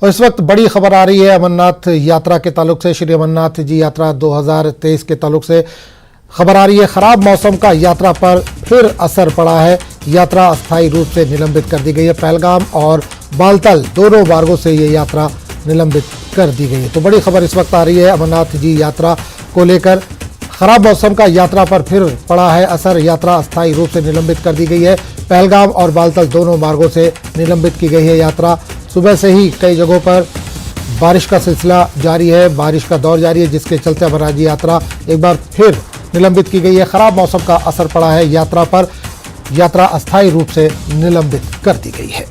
और इस वक्त बड़ी खबर आ रही है अमरनाथ यात्रा के ताल्लुक से। श्री अमरनाथ जी यात्रा 2023 के ताल्लुक से खबर आ रही है। खराब मौसम का यात्रा पर फिर असर पड़ा है। यात्रा अस्थायी रूप से निलंबित कर दी गई है। पहलगाम और बालतल दोनों मार्गों से ये यात्रा निलंबित कर दी गई है। तो बड़ी खबर इस वक्त आ रही है अमरनाथ जी यात्रा को लेकर। खराब मौसम का यात्रा पर फिर पड़ा है असर। यात्रा अस्थायी रूप से निलंबित कर दी गई है। पहलगाम और बालतल दोनों मार्गों से निलंबित की गई है यात्रा। सुबह से ही कई जगहों पर बारिश का सिलसिला जारी है, बारिश का दौर जारी है, जिसके चलते अमरनाथ जी यात्रा एक बार फिर निलंबित की गई है। खराब मौसम का असर पड़ा है यात्रा पर। यात्रा अस्थायी रूप से निलंबित कर दी गई है।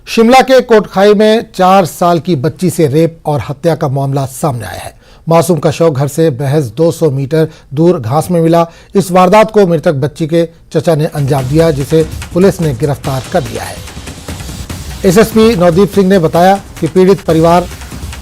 शिमला के कोटखाई में 4 साल की बच्ची से रेप और हत्या का मामला सामने आया है। मासूम का शव घर से महज 200 मीटर दूर घास में मिला। इस वारदात को मृतक बच्ची के चचा ने अंजाम दिया, जिसे पुलिस ने गिरफ्तार कर लिया है। एसएसपी नवदीप सिंह ने बताया कि पीड़ित परिवार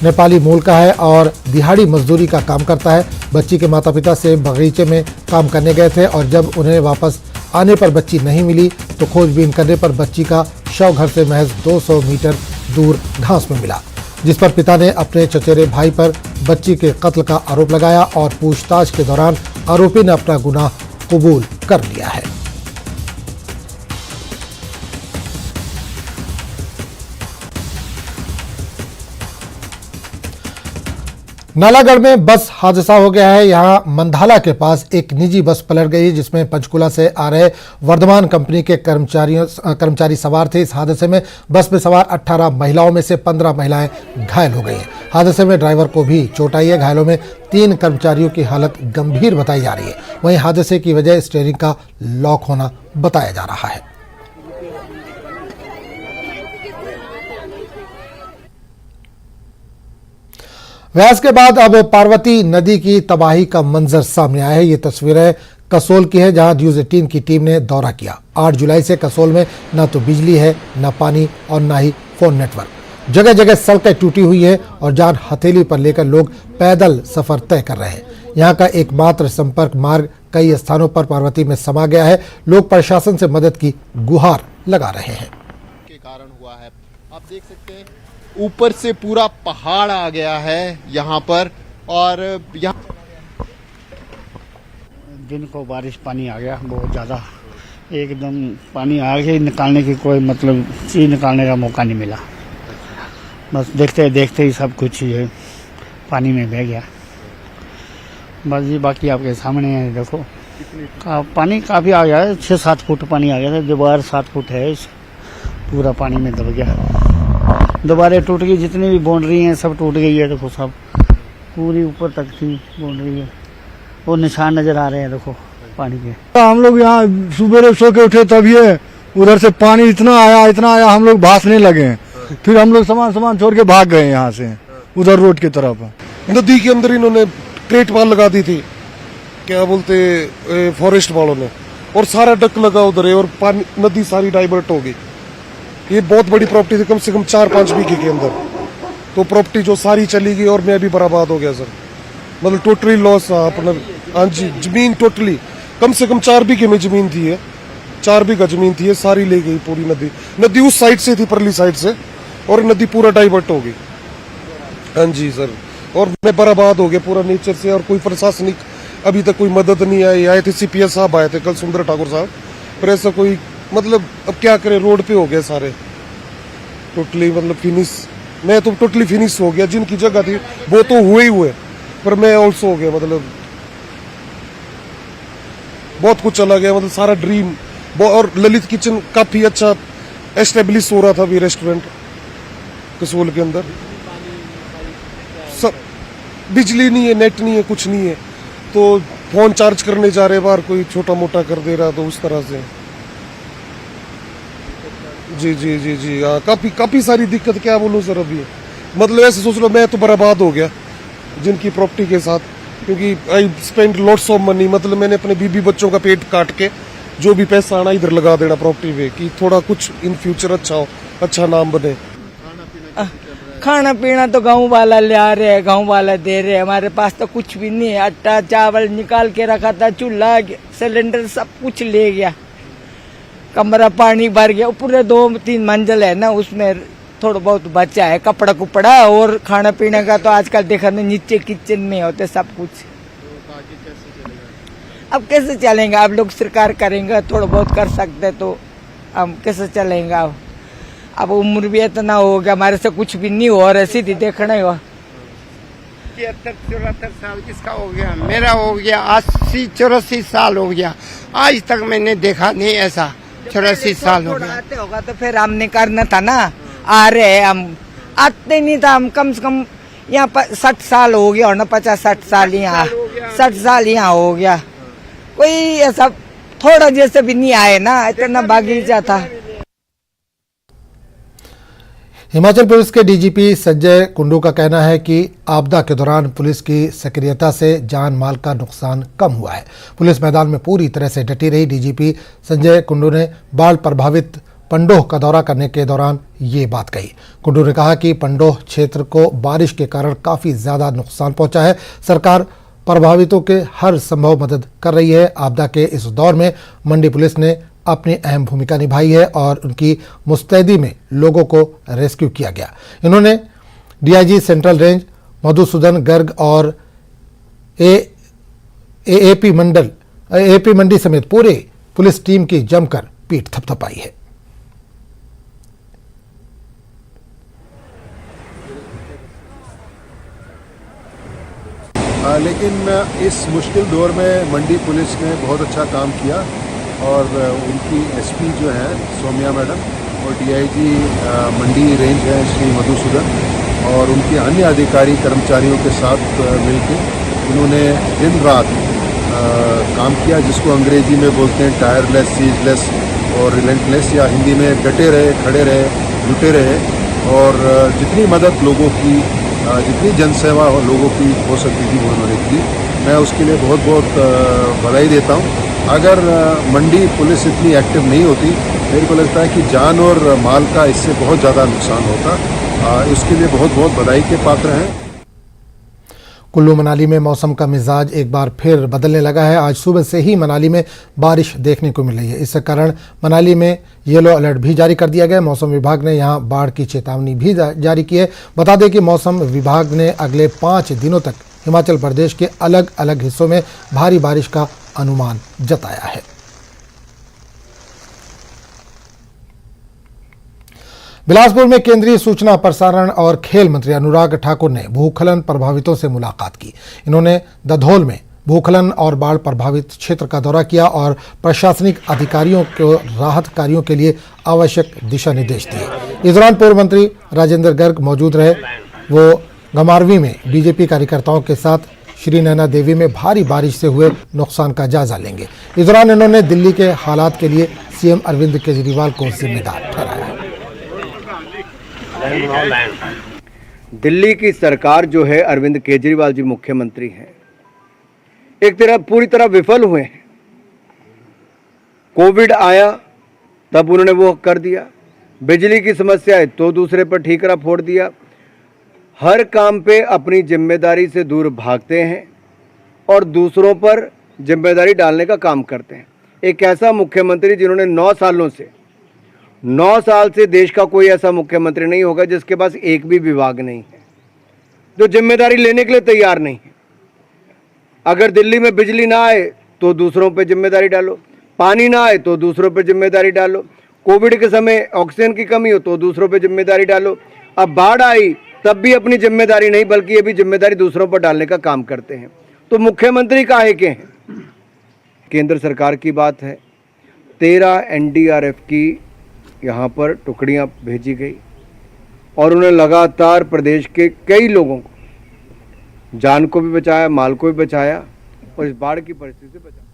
नेपाली मूल का है और दिहाड़ी मजदूरी का काम करता है। बच्ची के माता पिता से बगीचे में काम करने गए थे और जब उन्हें वापस आने पर बच्ची नहीं मिली तो खोजबीन करने पर बच्ची का शव घर से महज 200 मीटर दूर घास में मिला, जिस पर पिता ने अपने चचेरे भाई पर बच्ची के कत्ल का आरोप लगाया और पूछताछ के दौरान आरोपी ने अपना गुनाह कबूल कर लिया है। नालागढ़ में बस हादसा हो गया है। यहां मंधाला के पास एक निजी बस पलट गई, जिसमें पंचकुला से आ रहे वर्धमान कंपनी के कर्मचारी सवार थे। इस हादसे में बस में सवार 18 महिलाओं में से 15 महिलाएं घायल हो गई हैं। हादसे में ड्राइवर को भी चोट आई है। घायलों में 3 कर्मचारियों की हालत गंभीर बताई जा रही है। वहीं हादसे की वजह स्टीयरिंग का लॉक होना बताया जा रहा है। व्यास के बाद अब पार्वती नदी की तबाही का मंजर सामने आया है। ये तस्वीरें कसोल की है, जहां न्यूज़ 18 की टीम ने दौरा किया। 8 जुलाई से कसोल में न तो बिजली है, न पानी और न ही फोन नेटवर्क। जगह जगह सड़कें टूटी हुई है और जान हथेली पर लेकर लोग पैदल सफर तय कर रहे हैं। यहाँ का एकमात्र संपर्क मार्ग कई स्थानों पर पार्वती में समा गया है। लोग प्रशासन से मदद की गुहार लगा रहे हैं। के कारण हुआ है, आप देख सकते हैं ऊपर से पूरा पहाड़ आ गया है यहाँ पर। और यहाँ दिन को बारिश पानी आ गया बहुत ज़्यादा, एकदम पानी आ गया। निकालने की कोई मतलब चीज़ निकालने का मौका नहीं मिला। बस देखते देखते ही सब कुछ ये पानी में बह गया। बस ये बाकी आपके सामने है, देखो पानी काफ़ी आ गया है। 6-7 फुट पानी आ गया था। दीवार 7 फुट है, पूरा पानी में दब गया। दीवारें टूट गई, जितनी भी बाउंड्री हैं सब टूट गई है। देखो सब पूरी ऊपर तक थी बाउंड्री है, वो निशान नजर आ रहे हैं देखो पानी के। हम लोग यहाँ सुबह सो के उठे तब ये उधर से पानी इतना आया हम लोग भासने लगे हैं। फिर हम लोग सामान छोड़ के भाग गए यहाँ से उधर रोड की तरफ। नदी के अंदर इन्होंने क्रेट वाल लगा दी थी, क्या बोलते फॉरेस्ट वालों ने, और सारा डक लगा उधर है और पानी नदी सारी डाइवर्ट हो गई। ये बहुत बड़ी प्रॉपर्टी थी, कम से कम 4-5 बीघे के अंदर। तो प्रॉपर्टी जो सारी चली गई और मैं भी बर्बाद हो गया सर। मतलब टोटली लॉस अपना। हाँ जी, जमीन टोटली कम से कम 4 बीघे में जमीन थी है, 4 बीघा जमीन थी, सारी ले गई पूरी नदी उस साइड से थी, परली साइड से, और नदी पूरा डाइवर्ट हो गई। हाँ जी सर, और मैं बर्बाद हो गया पूरा नेचर से। और कोई प्रशासनिक अभी तक कोई मदद नहीं आई। आए थे CPS साहब आए थे कल, सुंदर ठाकुर साहब, पर ऐसा कोई मतलब अब क्या करें। रोड पे हो गए सारे टोटली, मतलब फिनिश। मैं तो टोटली फिनिश हो गया। जिनकी जगह थी वो तो हुए, पर मैं ऑल्सो हो गया। मतलब बहुत कुछ चला गया, मतलब सारा ड्रीम। और ललित किचन काफी अच्छा एस्टेब्लिश हो रहा था अभी, रेस्टोरेंट कसोल के अंदर। सब बिजली नहीं है, नेट नहीं है, कुछ नहीं है। तो फोन चार्ज करने जा रहे बाहर, कोई छोटा मोटा कर दे रहा, तो उस तरह से। जी हाँ, काफी सारी दिक्कत, क्या बोलूं सर। अभी मतलब ऐसे सोच लो, मैं तो बर्बाद हो गया जिनकी प्रॉपर्टी के साथ, क्योंकि I spend lots of money. मतलब मैंने अपने बीबी बच्चों का पेट काट के जो भी पैसा आना इधर लगा देना प्रॉपर्टी पे, कि थोड़ा कुछ इन फ्यूचर अच्छा हो, अच्छा नाम बने। खाना पीना तो गांव वाला ले आ रहे हैं, गांव वाला दे रहे हैं, हमारे पास तो कुछ भी नहीं है। आटा चावल निकाल के रखा था, चूल्हा सिलेंडर सब कुछ ले गया, कमरा पानी भर गया। पूरे 2-3 मंजिल है ना, उसमें थोड़ा बहुत बचा है कपड़ा कुपड़ा, और खाना पीने का तो आजकल देखा नहीं, नीचे किचन में होते सब कुछ। अब कैसे चलेंगे? आप लोग सरकार करेंगे, थोड़ा बहुत कर सकते तो हम कैसे चलेंगे? अब उम्र भी इतना हो गया, हमारे से कुछ भी नहीं हो रहा, सीधी देखना ही हो। 73-74 साल किसका हो गया? मेरा हो गया 80-84 साल हो गया। आज तक मैंने देखा नहीं ऐसा। 84 साल हो गया। आते होगा तो फिर हमने करना था ना। आ रहे हैं हम, आते नहीं था हम। कम से कम यहाँ पर 60 साल हो गया, और ना 50-60 साल यहाँ, 60 साल यहाँ हो गया। कोई ऐसा थोड़ा जैसे भी नहीं आए ना, इतना बागीचा था। हिमाचल पुलिस के डीजीपी संजय कुंडू का कहना है कि आपदा के दौरान पुलिस की सक्रियता से जान माल का नुकसान कम हुआ है। पुलिस मैदान में पूरी तरह से डटी रही। डीजीपी संजय कुंडू ने बाढ़ प्रभावित पंडोह का दौरा करने के दौरान ये बात कही। कुंडू ने कहा कि पंडोह क्षेत्र को बारिश के कारण काफ़ी ज़्यादा नुकसान पहुंचा है। सरकार प्रभावितों के हर संभव मदद कर रही है। आपदा के इस दौर में मंडी पुलिस ने अपनी अहम भूमिका निभाई है और उनकी मुस्तैदी में लोगों को रेस्क्यू किया गया। इन्होंने DIG central range Madhusudan Garg और एएपी मंडी समेत पूरे पुलिस टीम की जमकर पीठ थपथपाई है। लेकिन इस मुश्किल दौर में मंडी पुलिस ने बहुत अच्छा काम किया और उनकी एसपी जो है सौम्या मैडम और डीआईजी मंडी रेंज है श्री मधुसूदन और उनके अन्य अधिकारी कर्मचारियों के साथ मिलकर उन्होंने दिन रात काम किया, जिसको अंग्रेजी में बोलते हैं टायरलेस, सीजलेस और रिलेंटलेस, या हिंदी में डटे रहे, खड़े रहे, जुटे रहे और जितनी मदद लोगों की, जितनी जनसेवा लोगों की हो सकती थी वो उन्होंने की। मैं उसके लिए बहुत बहुत बधाई देता हूँ। अगर मंडी पुलिस इतनी एक्टिव नहीं होती, मेरे को लगता है कि जान और माल का इससे बहुत ज़्यादा नुकसान होता। इसके लिए बहुत बहुत बधाई के पात्र हैं। कुल्लू मनाली में मौसम का मिजाज एक बार फिर बदलने लगा है। आज सुबह से ही मनाली में बारिश देखने को मिल रही है। इस कारण मनाली में येलो अलर्ट भी जारी कर दिया गया। मौसम विभाग ने यहां बाढ़ की चेतावनी भी जारी की है। बता दें कि मौसम विभाग ने अगले 5 दिनों तक हिमाचल प्रदेश के अलग अलग हिस्सों में भारी बारिश का अनुमान जताया है। बिलासपुर में केंद्रीय सूचना प्रसारण और खेल मंत्री अनुराग ठाकुर ने भूस्खलन प्रभावितों से मुलाकात की। इन्होंने दधोल में भूस्खलन और बाढ़ प्रभावित क्षेत्र का दौरा किया और प्रशासनिक अधिकारियों को राहत कार्यों के लिए आवश्यक दिशा निर्देश दिए। इस दौरान पूर्व मंत्री राजेंद्र गर्ग मौजूद रहे। वो गमारवी में बीजेपी कार्यकर्ताओं के साथ श्री नैना देवी में भारी बारिश से हुए नुकसान का जायजा लेंगे। इस दौरान इन्होंने दिल्ली के हालात के लिए सीएम अरविंद केजरीवाल को जिम्मेदार ठहराया। दिल्ली की सरकार जो है, अरविंद केजरीवाल जी मुख्यमंत्री हैं, एक तरफ पूरी तरह विफल हुए हैं। कोविड आया तब उन्होंने वो कर दिया, बिजली की समस्या है तो दूसरे पर ठीकरा फोड़ दिया। हर काम पे अपनी जिम्मेदारी से दूर भागते हैं और दूसरों पर जिम्मेदारी डालने का काम करते हैं। एक ऐसा मुख्यमंत्री जिन्होंने 9 साल से देश का कोई ऐसा मुख्यमंत्री नहीं होगा जिसके पास एक भी विभाग नहीं है, जो जिम्मेदारी लेने के लिए तैयार नहीं है। अगर दिल्ली में बिजली ना आए तो दूसरों पे जिम्मेदारी डालो, पानी ना आए तो दूसरों पे जिम्मेदारी डालो, कोविड के समय ऑक्सीजन की कमी हो तो दूसरों पे जिम्मेदारी डालो। अब बाढ़ आई तब भी अपनी जिम्मेदारी नहीं बल्कि ये भी जिम्मेदारी दूसरों पर डालने का काम करते हैं। तो मुख्यमंत्री काहे के हैं? केंद्र सरकार की बात है, 13 एनडीआरएफ की यहाँ पर टुकड़ियाँ भेजी गई और उन्हें लगातार प्रदेश के कई लोगों को जान को भी बचाया, माल को भी बचाया और इस बाढ़ की परिस्थिति से बचाया।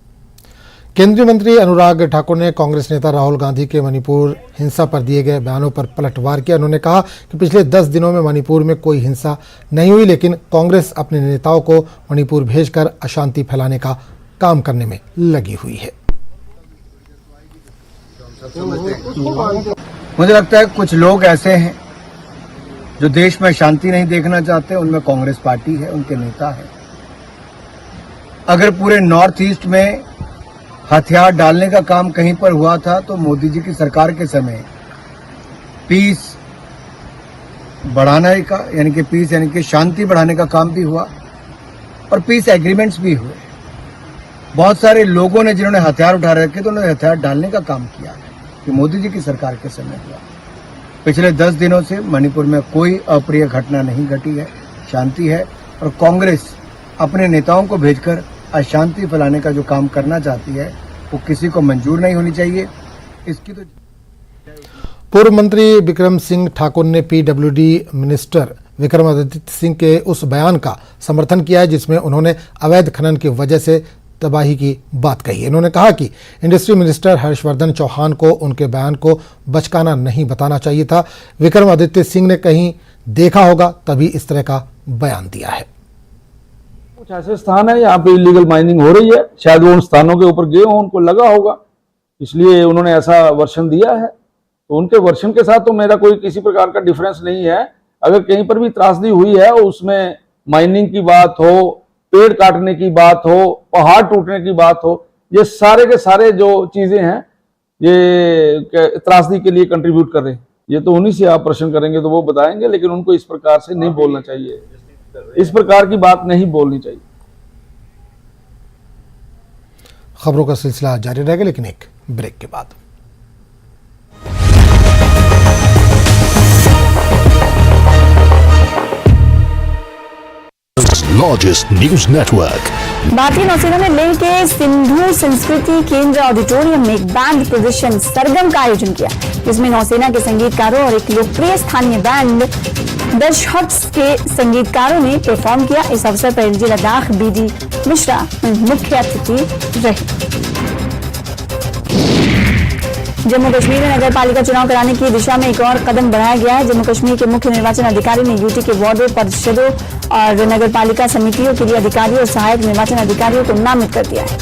केंद्रीय मंत्री अनुराग ठाकुर ने कांग्रेस नेता राहुल गांधी के मणिपुर हिंसा पर दिए गए बयानों पर पलटवार किया। उन्होंने कहा कि पिछले 10 दिनों में मणिपुर में कोई हिंसा नहीं हुई, लेकिन कांग्रेस अपने नेताओं को मणिपुर भेजकर अशांति फैलाने का काम करने में लगी हुई है। मुझे लगता है कुछ लोग ऐसे हैं जो देश में शांति नहीं देखना चाहते, उनमें कांग्रेस पार्टी है, उनके नेता है। अगर पूरे नॉर्थ ईस्ट में हथियार डालने का काम कहीं पर हुआ था तो मोदी जी की सरकार के समय पीस बढ़ाने का यानी कि शांति बढ़ाने का काम भी हुआ और पीस एग्रीमेंट्स भी हुए। बहुत सारे लोगों ने जिन्होंने हथियार उठा रखे थे उन्होंने हथियार डालने का काम किया कि मोदी जी की सरकार के समय हुआ। पिछले 10 दिनों से मणिपुर में कोई अप्रिय घटना नहीं घटी है, शांति है और कांग्रेस अपने नेताओं को भेजकर अशांति फैलाने का जो काम करना चाहती है वो किसी को मंजूर नहीं होनी चाहिए। इसकी तो पूर्व मंत्री विक्रम सिंह ठाकुर ने पीडब्ल्यूडी मिनिस्टर विक्रमादित्य सिंह के उस बयान का समर्थन किया है जिसमें उन्होंने अवैध खनन की वजह से तबाही की बात कही है। उन्होंने कहा कि इंडस्ट्री मिनिस्टर हर्षवर्धन चौहान को उनके बयान को बचकाना नहीं बताना चाहिए था। विक्रमादित्य सिंह ने कहीं देखा होगा तभी इस तरह का बयान दिया है। कुछ ऐसे स्थान है यहाँ पे इलीगल माइनिंग हो रही है, शायद वो उन स्थानों के ऊपर गए हों, उनको लगा होगा, इसलिए उन्होंने ऐसा वर्षन दिया है। तो उनके वर्षन के साथ तो मेरा कोई किसी प्रकार का डिफरेंस नहीं है। अगर कहीं पर भी त्रासदी हुई है, उसमें माइनिंग की बात हो, पेड़ काटने की बात हो, पहाड़ टूटने की बात हो, ये सारे के सारे जो चीजें हैं ये त्रासदी के लिए कंट्रीब्यूट कर रहे हैं। ये तो उन्हीं से आप प्रश्न करेंगे तो वो बताएंगे, लेकिन उनको इस प्रकार से नहीं बोलना चाहिए, इस प्रकार की बात नहीं बोलनी चाहिए। खबरों का सिलसिला जारी रहेगा लेकिन एक ब्रेक के बाद। Largest news network. भारतीय नौसेना ने लेह के सिंधु संस्कृति केंद्र ऑडिटोरियम में एक बैंड प्रदर्शन सरगम का आयोजन किया, जिसमें नौसेना के संगीतकारों और एक लोकप्रिय स्थानीय बैंड द शॉट्स के संगीतकारों ने परफॉर्म किया। इस अवसर पर एलजी लद्दाख बीडी मिश्रा मुख्य अतिथि रहे। जम्मू कश्मीर में नगर पालिका चुनाव कराने की दिशा में एक और कदम बढ़ाया गया है। जम्मू कश्मीर के मुख्य निर्वाचन अधिकारी ने यूटी के वार्डों, परिषदों और नगर पालिका समितियों के लिए अधिकारियों और सहायक निर्वाचन अधिकारियों को नामित कर दिया है।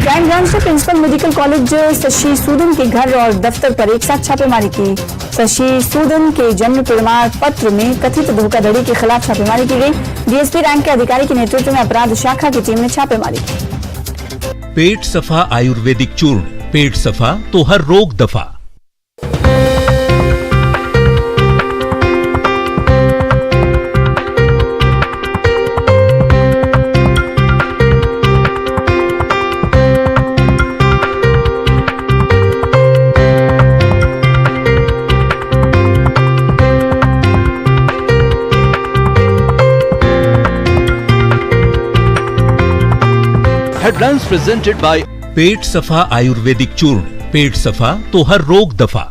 क्राइम ब्रांच ने principal medical college Shashi Sudan के घर और दफ्तर पर एक साथ छापेमारी की। शशि सूदन के जन्म प्रमाण पत्र में कथित धोखाधड़ी के खिलाफ छापेमारी की गई। डीएसपी रैंक के अधिकारी के नेतृत्व में अपराध शाखा की टीम ने छापेमारी की। पेट सफा आयुर्वेदिक चूर्ण, पेट सफा तो हर रोग दफा। Headlines presented by पेट सफा आयुर्वेदिक चूर्ण, पेट सफा तो हर रोग दफा।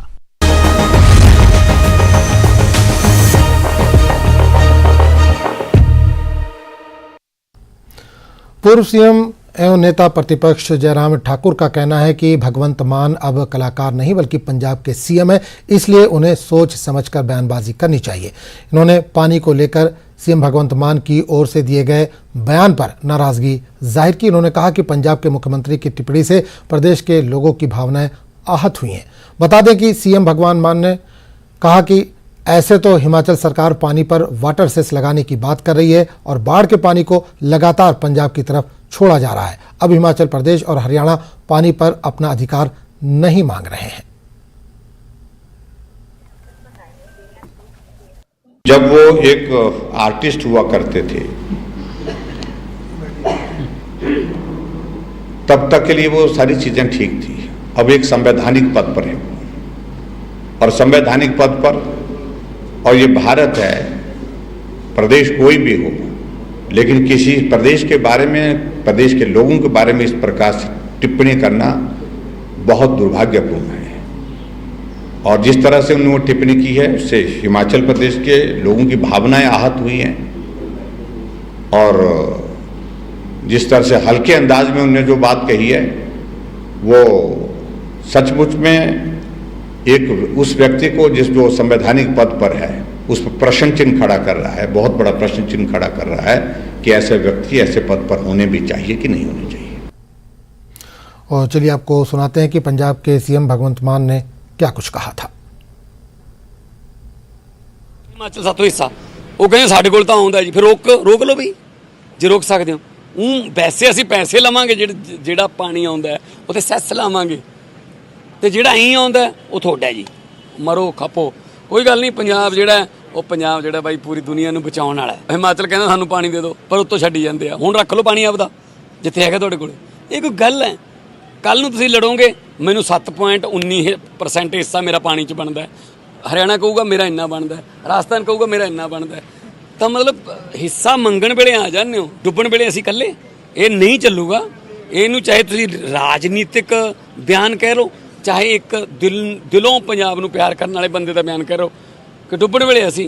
पूर्व सीएम एवं नेता प्रतिपक्ष जयराम ठाकुर का कहना है कि भगवंत मान अब कलाकार नहीं बल्कि पंजाब के सीएम है, इसलिए उन्हें सोच समझकर बयानबाजी करनी चाहिए। इन्होंने पानी को लेकर सीएम भगवंत मान की ओर से दिए गए बयान पर नाराजगी जाहिर की। उन्होंने कहा कि पंजाब के मुख्यमंत्री की टिप्पणी से प्रदेश के लोगों की भावनाएं आहत हुई हैं। बता दें कि सीएम भगवंत मान ने कहा कि ऐसे तो हिमाचल सरकार पानी पर वाटर सेस लगाने की बात कर रही है और बाढ़ के पानी को लगातार पंजाब की तरफ छोड़ा जा रहा है। अब हिमाचल प्रदेश और हरियाणा पानी पर अपना अधिकार नहीं मांग रहे हैं। जब वो एक आर्टिस्ट हुआ करते थे तब तक के लिए वो सारी चीजें ठीक थी। अब एक संवैधानिक पद पर है और संवैधानिक पद पर, और ये भारत है, प्रदेश कोई भी हो, लेकिन किसी प्रदेश के बारे में, प्रदेश के लोगों के बारे में इस प्रकार से टिप्पणी करना बहुत दुर्भाग्यपूर्ण है। और जिस तरह से उन्होंने वो टिप्पणी की है उससे हिमाचल प्रदेश के लोगों की भावनाएं आहत हुई हैं और जिस तरह से हल्के अंदाज में उन्होंने जो बात कही है वो सचमुच में एक उस व्यक्ति को जो संवैधानिक पद पर है उस पर प्रश्न चिन्ह खड़ा कर रहा है, बहुत बड़ा प्रश्न चिन्ह खड़ा कर रहा है कि ऐसे व्यक्ति ऐसे पद पर होने भी चाहिए कि नहीं होने चाहिए। और चलिए आपको सुनाते हैं कि पंजाब के सीएम भगवंत मान ने क्या कुछ कहा था। ਹਿਮਾਚਲ ਸਾਤੋਂ ਹਿੱਸਾ ਉਹ ਕਹਿੰਦੇ ਸਾਡੇ ਕੋਲ ਤਾਂ ਆਉਂਦਾ ਜੀ, ਫਿਰ ਰੋਕ ਲਓ ਬਈ ਜੇ ਰੋਕ ਸਕਦੇ ਹੋ। ਵੈਸੇ ਅਸੀਂ ਪੈਸੇ ਲਵਾਂਗੇ, ਜਿਹੜਾ ਪਾਣੀ ਆਉਂਦਾ ਉਹ ਤੇ ਸੈਸ ਲਾਵਾਂਗੇ, ਤੇ ਜਿਹੜਾ ਐਂ ਆਉਂਦਾ ਉਹ ਤੁਹਾਡਾ ਜੀ, ਮਰੋ ਖਪੋ ਕੋਈ ਗੱਲ ਨਹੀਂ। ਪੰਜਾਬ ਜਿਹੜਾ ਬਾਈ ਪੂਰੀ ਦੁਨੀਆ ਨੂੰ ਬਚਾਉਣ ਵਾਲਾ ਹੈ। ਹਿਮਾਚਲ ਕਹਿੰਦਾ ਸਾਨੂੰ ਪਾਣੀ ਦੇ ਦਿਓ, ਪਰ ਉੱਤੋਂ ਛੱਡੀ ਜਾਂਦੇ ਆ। ਹੁਣ ਰੱਖ ਲਓ ਪਾਣੀ ਆਪਦਾ ਜਿੱਥੇ ਹੈਗਾ ਤੁਹਾਡੇ ਕੋਲ। ਇਹ ਕੋਈ ਗੱਲ ਹੈ? ਕੱਲ ਨੂੰ ਤੁਸੀਂ ਲੜੋਗੇ, ਮੈਨੂੰ 7.19% ਹਿੱਸਾ ਮੇਰਾ ਪਾਣੀ 'ਚ ਬਣਦਾ, ਹਰਿਆਣਾ ਕਹੂਗਾ ਮੇਰਾ ਇੰਨਾ ਬਣਦਾ, ਰਾਜਸਥਾਨ ਕਹੂਗਾ ਮੇਰਾ ਇੰਨਾ ਬਣਦਾ, ਤਾਂ ਮਤਲਬ ਹਿੱਸਾ ਮੰਗਣ ਵੇਲੇ ਆ ਜਾਂਦੇ ਹੋ, ਡੁੱਬਣ ਵੇਲੇ ਅਸੀਂ ਇਕੱਲੇ। ਇਹ ਨਹੀਂ ਚੱਲੂਗਾ। ਇਹਨੂੰ ਚਾਹੇ ਤੁਸੀਂ ਰਾਜਨੀਤਿਕ ਬਿਆਨ ਕਹਿ ਲਓ, ਚਾਹੇ ਇੱਕ ਦਿਲੋਂ ਪੰਜਾਬ ਨੂੰ ਪਿਆਰ ਕਰਨ ਵਾਲੇ ਬੰਦੇ ਦਾ ਬਿਆਨ ਕਹਿ ਲਓ ਕਿ ਡੁੱਬਣ ਵੇਲੇ ਅਸੀਂ,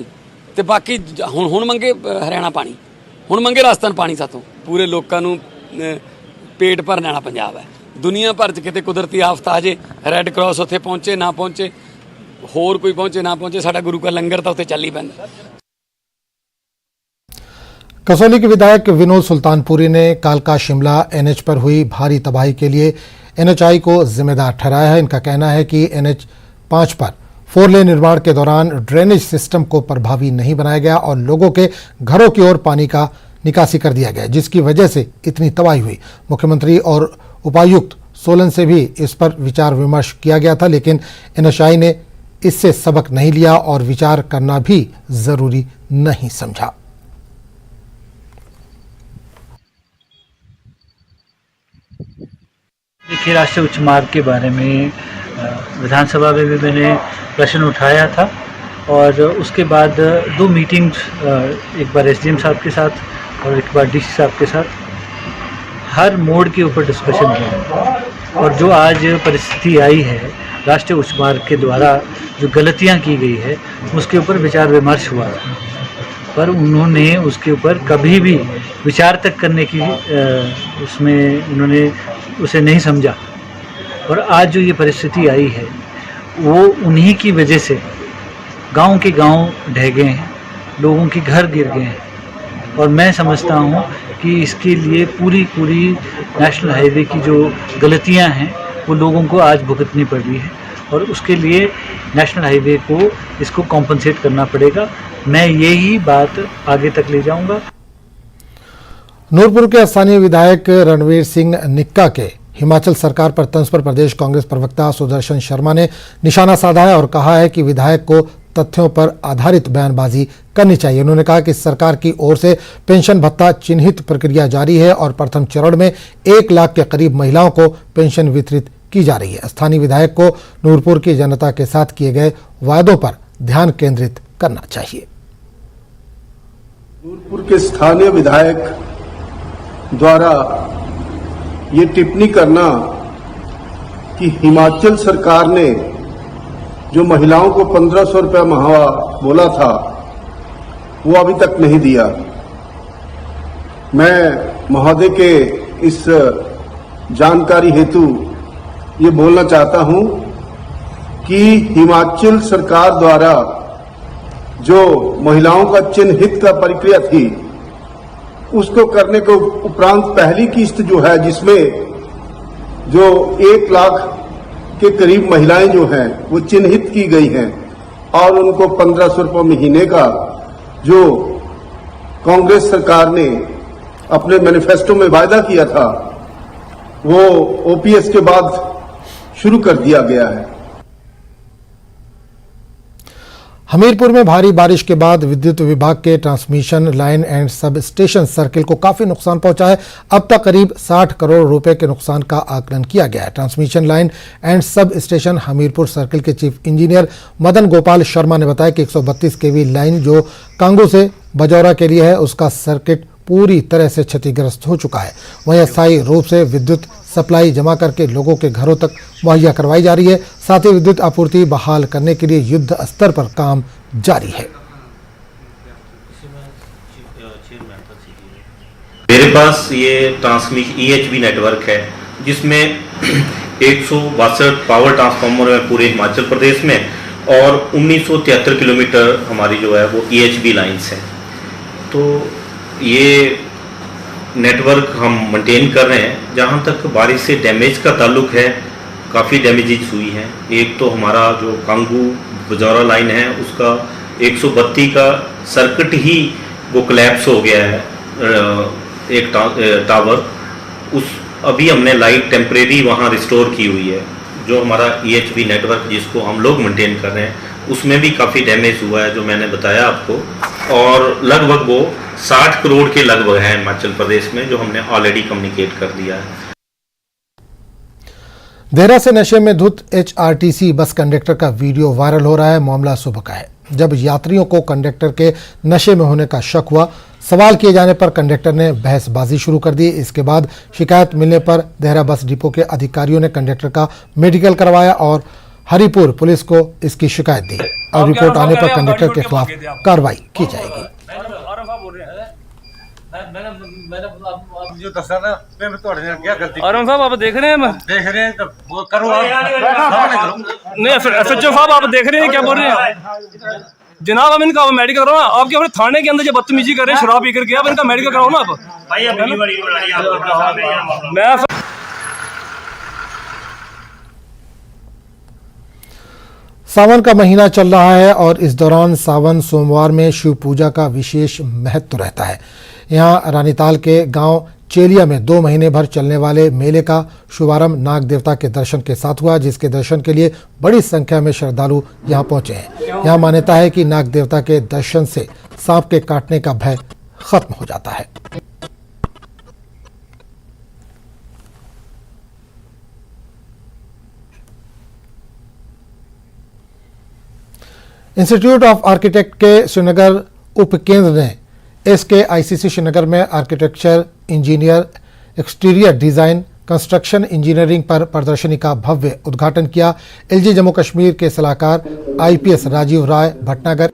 ਤੇ ਬਾਕੀ ਹੁਣ ਮੰਗੇ ਹਰਿਆਣਾ ਪਾਣੀ, ਹੁਣ ਮੰਗੇ ਰਾਜਸਥਾਨ ਪਾਣੀ ਸਾਥੋਂ। ਪੂਰੇ ਲੋਕਾਂ ਨੂੰ ਪੇਟ ਭਰਨ ਵਾਲਾ ਪੰਜਾਬ ਹੈ। ਦੁਨੀਆ ਭਰ 'ਚ ਕਿਤੇ ਕੁਦਰਤੀ ਆਫਤ ਆ ਜੇ, ਰੈੱਡ ਕਰਾਸ ਉੱਥੇ ਪਹੁੰਚੇ ਨਾ ਪਹੁੰਚੇ, ਹੋਰ ਕੋਈ ਪਹੁੰਚੇ ਨਾ पहुंचे, साडा गुरु का लंगर तो उत्ते चल ही पैंदा। कसौली के विधायक विनोद सुल्तानपुरी ने कालका शिमला एनएच पर हुई भारी तबाही के लिए एनएचआई को जिम्मेदार ठहराया है। इनका कहना है कि एनएच 5 पर 4 लेन निर्माण के दौरान ड्रेनेज सिस्टम को प्रभावी नहीं बनाया गया और लोगों के घरों की ओर पानी का निकासी कर दिया गया, जिसकी वजह से इतनी तबाही हुई। मुख्यमंत्री और उपायुक्त सोलन से भी इस पर विचार विमर्श किया गया था, लेकिन एनएचआई ने इससे सबक नहीं लिया और विचार करना भी जरूरी नहीं समझा। देखिए, राष्ट्रीय उच्च मार्ग के बारे में विधानसभा में भी मैंने प्रश्न उठाया था और उसके बाद 2 मीटिंग्स, एक बार एसडीएम साहब के साथ और एक बार डीसी साहब के साथ, हर मोड़ के ऊपर डिस्कशन किया। और जो आज परिस्थिति आई है, राष्ट्रीय उच्च मार्ग के द्वारा जो गलतियां की गई है उसके ऊपर विचार विमर्श हुआ, पर उन्होंने उसके ऊपर कभी भी विचार तक करने की उसमें उन्होंने उसे नहीं समझा। और आज जो ये परिस्थिति आई है वो उन्हीं की वजह से गांव के गांव ढह गए हैं, लोगों के घर गिर गए हैं। और मैं समझता हूँ कि इसके लिए पूरी नेशनल हाईवे की जो गलतियाँ हैं वो लोगों को आज भुगतनी पड़ रही है और उसके लिए नेशनल हाईवे को इसको कॉम्पनसेट करना पड़ेगा। मैं यही बात आगे तक ले जाऊंगा। नूरपुर के स्थानीय विधायक रणवीर सिंह निक्का के हिमाचल सरकार पर तंज पर प्रदेश कांग्रेस प्रवक्ता सुदर्शन शर्मा ने निशाना साधा है और कहा है कि विधायक को तथ्यों पर आधारित बयानबाजी करनी चाहिए। उन्होंने कहा कि सरकार की ओर से पेंशन भत्ता चिन्हित प्रक्रिया जारी है और प्रथम चरण में 1 लाख के करीब महिलाओं को पेंशन वितरित की जा रही है। स्थानीय विधायक को नूरपुर की जनता के साथ किए गए वायदों पर ध्यान केंद्रित करना चाहिए। नूरपुर के स्थानीय विधायक द्वारा ये टिप्पणी करना कि हिमाचल सरकार ने जो महिलाओं को 1500 रुपया माह बोला था वो अभी तक नहीं दिया। मैं महोदय के इस जानकारी हेतु ये बोलना चाहता हूं कि हिमाचल सरकार द्वारा जो महिलाओं का चिन्हित का प्रक्रिया थी उसको करने को उपरांत पहली किस्त जो है जिसमें जो 1 लाख के करीब महिलाएं जो हैं वो चिन्हित की गई हैं और उनको 1500 रुपये महीने का जो कांग्रेस सरकार ने अपने मैनिफेस्टो में वायदा किया था वो ओपीएस के बाद शुरू कर दिया गया है। हमीरपुर में भारी बारिश के बाद विद्युत विभाग के transmission line and sub station circle को काफी नुकसान पहुंचा है। अब तक करीब 60 करोड़ रुपए के नुकसान का आकलन किया गया है। Transmission line and sub station Hamirpur circle के चीफ इंजीनियर मदन गोपाल शर्मा ने बताया कि 132 केवी लाइन जो कांगू से बजौरा के लिए है उसका सर्किट पूरी तरह से क्षतिग्रस्त हो चुका है। वहीं अस्थायी रूप से विद्युत सप्लाई जमा करके लोगों के घरों तक मुहैया करवाई जा रही है। साथ ही विद्युत आपूर्ति बहाल करने के लिए युद्ध स्तर पर काम जारी है। मेरे पास ये ट्रांसमिशन EHV नेटवर्क है जिसमें 162 पावर ट्रांसफार्मर है पूरे हिमाचल प्रदेश में और 1973 किलोमीटर हमारी जो है वो EHV लाइन्स हैं। तो ये नेटवर्क हम मेंटेन कर रहे हैं। जहाँ तक बारिश से डैमेज का ताल्लुक है, काफ़ी डैमेजेस हुई हैं। एक तो हमारा जो कांगू बजौरा लाइन है उसका 132 का सर्किट ही वो कोलैप्स हो गया है, एक टावर। उस अभी हमने लाइट टेम्परेरी वहाँ रिस्टोर की हुई है। जो हमारा EHV नेटवर्क जिसको हम लोग मेंटेन कर रहे हैं उसमें भी काफ़ी डैमेज हुआ है, जो मैंने बताया आपको। और लगभग वो 60 करोड़ के लगभग है हिमाचल प्रदेश में, जो हमने ऑलरेडी कम्युनिकेट कर दिया है। देहरा से नशे में धुत HRTC बस कंडक्टर का वीडियो वायरल हो रहा है। मामला सुबह का है, जब यात्रियों को कंडक्टर के नशे में होने का शक हुआ। सवाल किए जाने पर कंडक्टर ने बहसबाजी शुरू कर दी। इसके बाद शिकायत मिलने पर देहरा बस डिपो के अधिकारियों ने कंडक्टर का मेडिकल करवाया और हरिपुर पुलिस को इसकी शिकायत दी। और रिपोर्ट आने पर कंडक्टर के खिलाफ कार्रवाई की जाएगी। आरम साहब आप देख रहे हैं? तो वो करो नहीं, FHO साहब आप देख रहे हैं क्या बोल रहे हैं? जनाब हम इनका मेडिकल कराओ ना। आपके अपने थाने के अंदर जो बदतमीजी कर रहे हैं, शराब पी करके, आप इनका मेडिकल कराओ ना। आप मैं सावन का महीना चल रहा है और इस दौरान सावन सोमवार में शिव पूजा का विशेष महत्व रहता है। यहाँ रानीताल के गांव चेलिया में 2 महीने भर चलने वाले मेले का शुभारंभ नाग देवता के दर्शन के साथ हुआ, जिसके दर्शन के लिए बड़ी संख्या में श्रद्धालु यहाँ पहुंचे हैं। यहाँ मान्यता है कि नाग देवता के दर्शन से सांप के काटने का भय खत्म हो जाता है। इंस्टीट्यूट ऑफ आर्किटेक्ट के श्रीनगर उपकेंद्र ने SKICC श्रीनगर में architecture, engineer, exterior design, construction engineering पर प्रदर्शनी का भव्य उद्घाटन किया। LG जम्मू कश्मीर के सलाहकार IPS राजीव राय भटनागर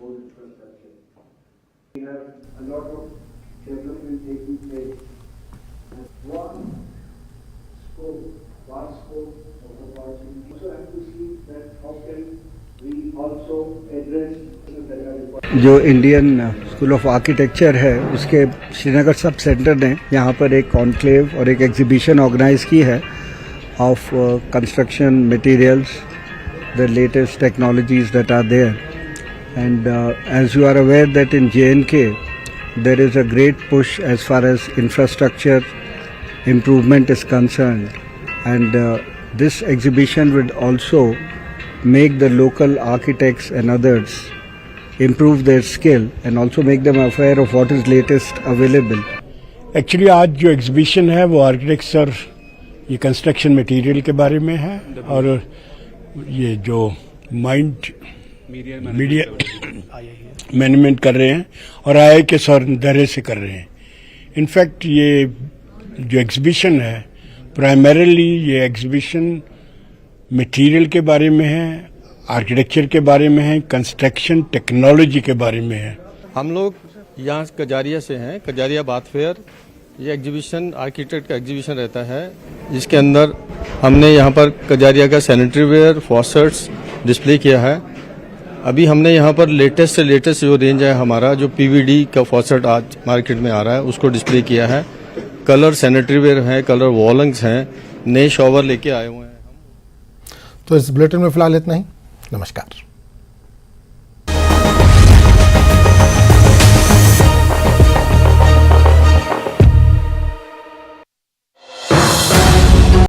जो इंडियन स्कूल ऑफ आर्किटेक्चर है उसके श्रीनगर सब सेंटर ने यहाँ पर एक कॉन्क्लेव और एक एग्जीबिशन ऑर्गेनाइज की है of construction materials, the latest technologies that are there. And as you are aware that in JNK there is a great push as far as infrastructure improvement is concerned, and this exhibition would also make the local architects and others improve their skill and also make them aware of what is latest available. Actually आज जो exhibition है वो architecture, ये construction material के बारे में है, और ये जो माइंड मीडिया मैनेजमेंट कर रहे हैं और IIA के दरे से कर रहे हैं। इनफैक्ट ये जो एग्जीबिशन है प्राइमरीली ये एग्जीबिशन मटेरियल के बारे में है, आर्किटेक्चर के बारे में है, कंस्ट्रक्शन टेक्नोलॉजी के बारे में है। हम लोग यहाँ कजारिया से हैं, कजारिया बाथ फेयर। ये एग्जीबिशन आर्किटेक्ट का एग्जीबिशन रहता है, जिसके अंदर हमने यहाँ पर कजारिया का सैनिटरी वेयर, फॉसेट्स डिस्प्ले किया है। अभी हमने यहाँ पर लेटेस्ट से लेटेस्ट जो रेंज है हमारा, जो PVD का फॉसेट आज मार्केट में आ रहा है, उसको डिस्प्ले किया है। कलर सैनिटरी वेयर है, कलर वॉलंग्स हैं, नए शॉवर लेके आए हुए हैं। तो इस बुलेटिन में फिलहाल इतना ही। नमस्कार।